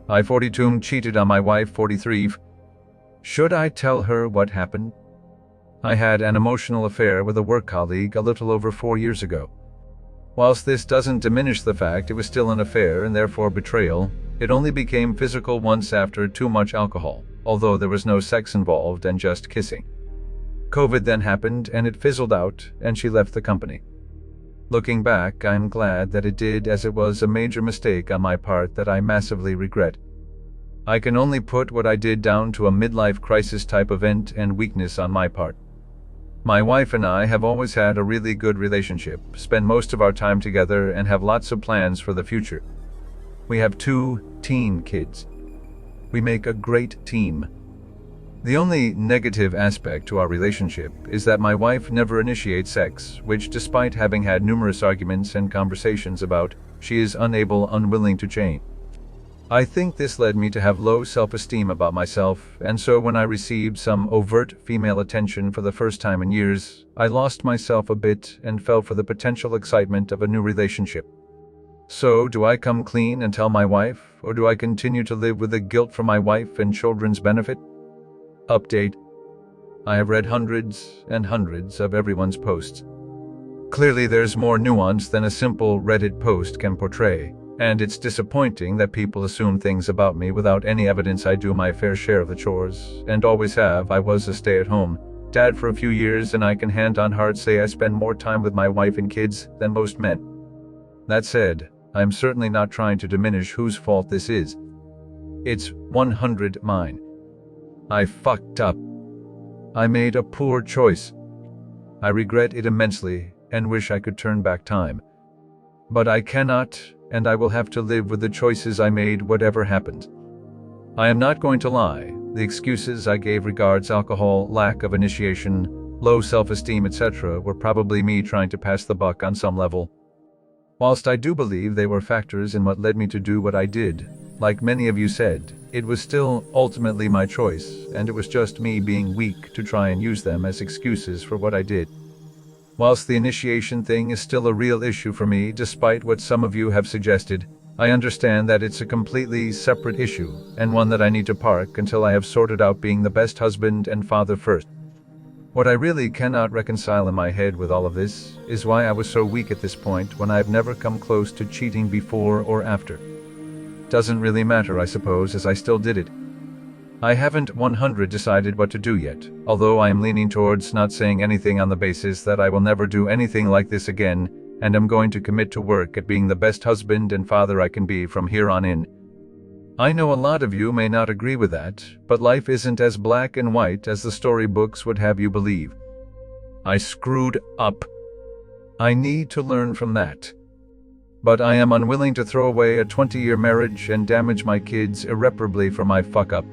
I 42 cheated on my wife 43. Should I tell her what happened? I had an emotional affair with a work colleague a little over 4 years ago. Whilst this doesn't diminish the fact it was still an affair and therefore betrayal, it only became physical once after too much alcohol, although there was no sex involved and just kissing. COVID then happened and it fizzled out and she left the company. Looking back, I'm glad that it did, as it was a major mistake on my part that I massively regret. I can only put what I did down to a midlife crisis type event and weakness on my part. My wife and I have always had a really good relationship, spend most of our time together, and have lots of plans for the future. We have 2 teen kids. We make a great team. The only negative aspect to our relationship is that my wife never initiates sex, which, despite having had numerous arguments and conversations about, she is unwilling to change. I think this led me to have low self-esteem about myself, and so when I received some overt female attention for the first time in years, I lost myself a bit and fell for the potential excitement of a new relationship. So, do I come clean and tell my wife, or do I continue to live with the guilt for my wife and children's benefit? Update. I have read hundreds and hundreds of everyone's posts. Clearly there's more nuance than a simple Reddit post can portray, and it's disappointing that people assume things about me without any evidence. I do my fair share of the chores, and always have. I was a stay-at-home dad for a few years, and I can hand on heart say I spend more time with my wife and kids than most men. That said, I'm certainly not trying to diminish whose fault this is. It's 100% mine. I fucked up. I made a poor choice. I regret it immensely and wish I could turn back time. But I cannot, and I will have to live with the choices I made whatever happens. I am not going to lie. The excuses I gave regards alcohol, lack of initiation, low self-esteem, etc. were probably me trying to pass the buck on some level. Whilst I do believe they were factors in what led me to do what I did, like many of you said, it was still ultimately my choice, and it was just me being weak to try and use them as excuses for what I did. Whilst the initiation thing is still a real issue for me, despite what some of you have suggested, I understand that it's a completely separate issue, and one that I need to park until I have sorted out being the best husband and father first. What I really cannot reconcile in my head with all of this is why I was so weak at this point when I've never come close to cheating before or after. Doesn't really matter, I suppose, as I still did it. I haven't 100% decided what to do yet, although I am leaning towards not saying anything on the basis that I will never do anything like this again, and am going to commit to work at being the best husband and father I can be from here on in. I know a lot of you may not agree with that, but life isn't as black and white as the storybooks would have you believe. I screwed up. I need to learn from that. But I am unwilling to throw away a 20-year marriage and damage my kids irreparably for my fuck-up.